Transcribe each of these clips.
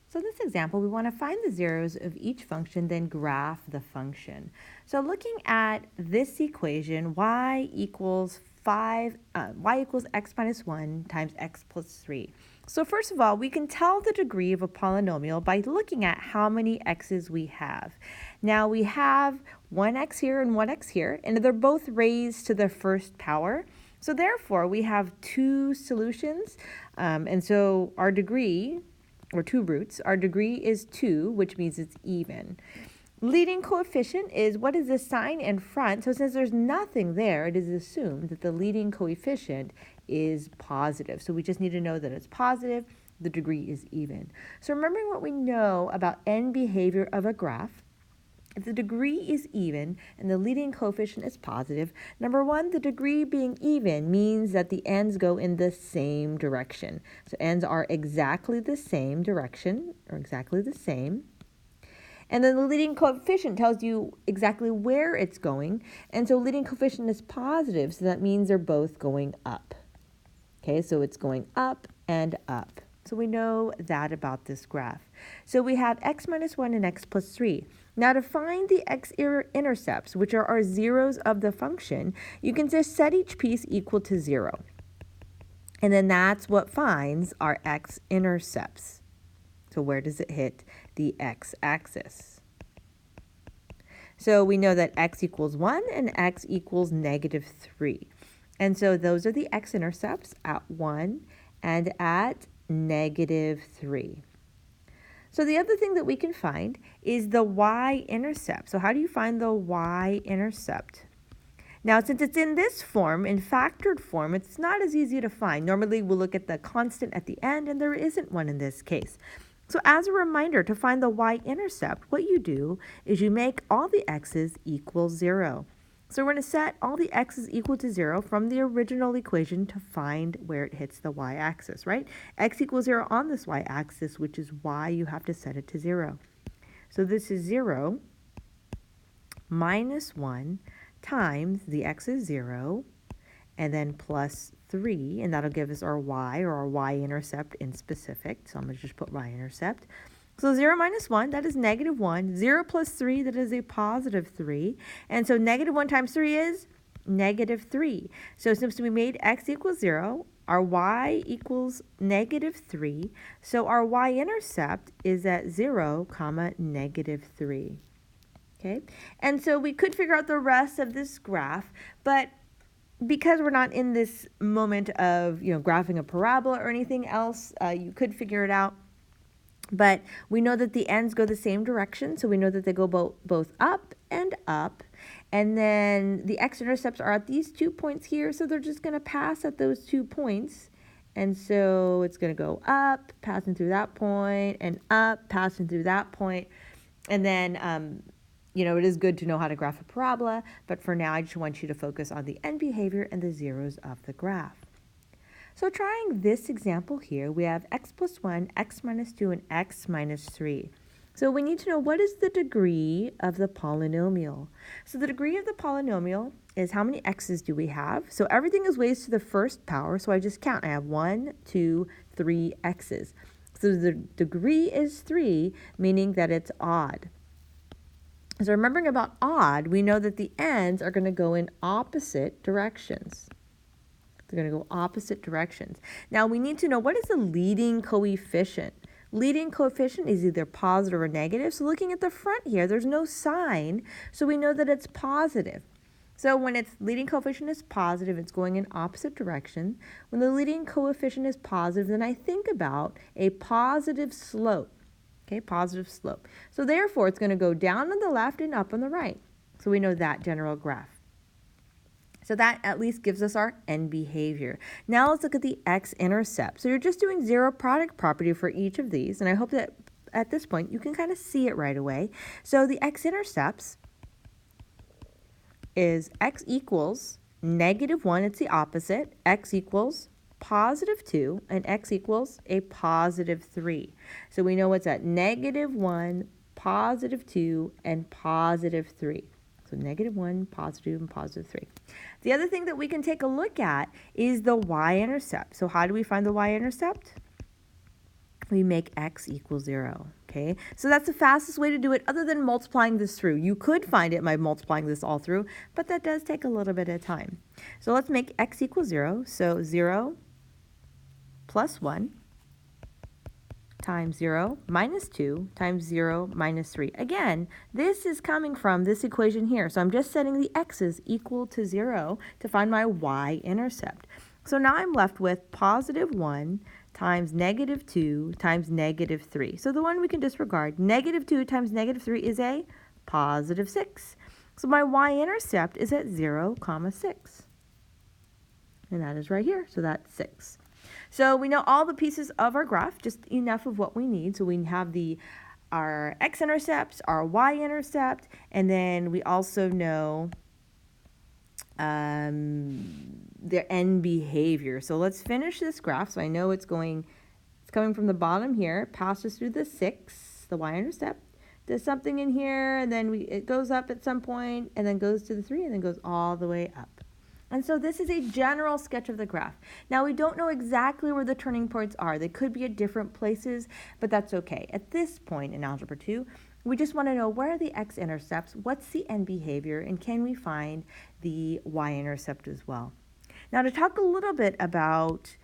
So in this example, we want to find the zeros of each function, then graph the function. So looking at this equation, y equals x minus 1 times x plus 3. So first of all, we can tell the degree of a polynomial by looking at how many x's we have. Now we have 1x here and 1x here, and they're both raised to the first power. So therefore, we have two solutions, and so our degree, or two roots, our degree is 2, which means it's even. Leading coefficient is what is the sign in front. So since there's nothing there, it is assumed that the leading coefficient is positive. So we just need to know that it's positive, the degree is even. So remembering what we know about end behavior of a graph, if the degree is even and the leading coefficient is positive, number one, the degree being even means that the ends go in the same direction. So ends are exactly the same direction, or exactly the same. And then the leading coefficient tells you exactly where it's going. And so leading coefficient is positive, so that means they're both going up. Okay, so it's going up and up. So we know that about this graph. So we have x minus 1 and x plus 3. Now to find the x-intercepts, which are our zeros of the function, you can just set each piece equal to 0. And then that's what finds our x-intercepts. So where does it hit the x-axis? So we know that x equals 1 and x equals negative 3. And so those are the x-intercepts at 1 and at negative 3. So the other thing that we can find is the y-intercept. So how do you find the y-intercept? Now, since it's in this form, in factored form, it's not as easy to find. Normally, we'll look at the constant at the end, and there isn't one in this case. So as a reminder, to find the y-intercept, what you do is you make all the x's equal 0. So we're going to set all the x's equal to 0 from the original equation to find where it hits the y-axis, right? X equals 0 on this y-axis, which is why you have to set it to 0. So this is 0 minus 1 times the x is 0, and then plus 3, and that'll give us our y, or our y-intercept in specific. So I'm going to just put y-intercept. So 0 minus 1, that is negative 1. 0 plus 3, that is a positive 3. And so negative 1 times 3 is negative 3. So since we made x equals 0, our y equals negative 3. So our y-intercept is at 0, comma, negative 3. Okay? And so we could figure out the rest of this graph, but because we're not in this moment of, graphing a parabola or anything else, you could figure it out. But we know that the ends go the same direction, so we know that they go both up and up. And then the x-intercepts are at these 2 points here, so they're just going to pass at those 2 points. And so it's going to go up, passing through that point, and up, passing through that point. And then, it is good to know how to graph a parabola, but for now I just want you to focus on the end behavior and the zeros of the graph. So trying this example here, we have x plus 1, x minus 2, and x minus 3. So we need to know what is the degree of the polynomial. So the degree of the polynomial is how many x's do we have. So everything is raised to the first power, so I just count. I have 1, 2, 3 x's. So the degree is 3, meaning that it's odd. So remembering about odd, we know that the ends are going to go in opposite directions. They're going to go opposite directions. Now we need to know, what is the leading coefficient? Leading coefficient is either positive or negative. So looking at the front here, there's no sign, so we know that it's positive. So when its leading coefficient is positive, it's going in opposite direction. When the leading coefficient is positive, then I think about a positive slope. Okay, positive slope. So therefore, it's going to go down on the left and up on the right. So we know that general graph. So that at least gives us our end behavior. Now let's look at the x-intercept. So you're just doing zero product property for each of these, and I hope that at this point you can kind of see it right away. So the x-intercepts is x equals negative 1, it's the opposite, x equals positive 2, and x equals a positive 3. So we know what's at negative 1, positive 2, and positive 3. So negative 1, positive, and positive 3. The other thing that we can take a look at is the y-intercept. So how do we find the y-intercept? we make x equals 0, okay? So that's the fastest way to do it other than multiplying this through. You could find it by multiplying this all through, but that does take a little bit of time. So let's make x equals 0. So 0 plus 1 times 0 minus 2 times 0 minus 3. Again, this is coming from this equation here. So I'm just setting the x's equal to 0 to find my y-intercept. So now I'm left with positive 1 times negative 2 times negative 3. So the one we can disregard. Negative 2 times negative 3 is a positive 6. So my y-intercept is at 0, 6. And that is right here. So that's 6. So we know all the pieces of our graph, just enough of what we need. So we have our x-intercepts, our y-intercept, and then we also know their end behavior. So let's finish this graph. So I know it's coming from the bottom here, passes through the 6, the y-intercept, does something in here, and then it goes up at some point, and then goes to the 3, and then goes all the way up. And so this is a general sketch of the graph. Now we don't know exactly where the turning points are. They could be at different places, but that's okay. At this point in Algebra 2, we just want to know where are the x-intercepts, what's the end behavior, and can we find the y-intercept as well. Now to talk a little bit about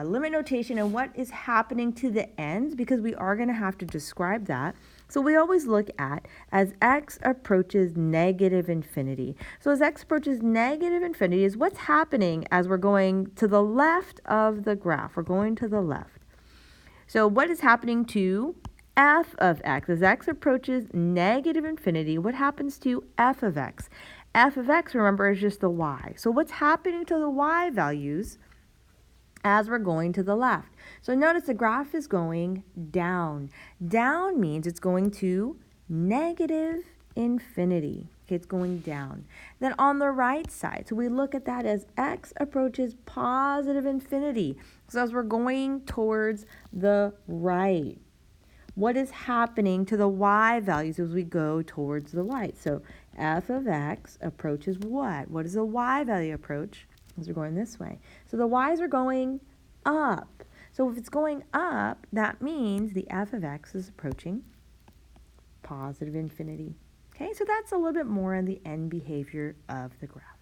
limit notation and what is happening to the ends, because we are going to have to describe that. So we always look at as x approaches negative infinity. So as x approaches negative infinity is what's happening as we're going to the left of the graph. We're going to the left. So what is happening to f of x? As x approaches negative infinity, what happens to f of x? F of x, remember, is just the y. So what's happening to the y values as we're going to the left? So notice the graph is going down. Down means it's going to negative infinity. Okay, it's going down. Then on the right side, so we look at that as x approaches positive infinity. So as we're going towards the right, what is happening to the y values as we go towards the right? So f of x approaches what? What does the y value approach as we're going this way? So the y's are going up. So if it's going up, that means the f of x is approaching positive infinity. Okay, so that's a little bit more on the end behavior of the graph.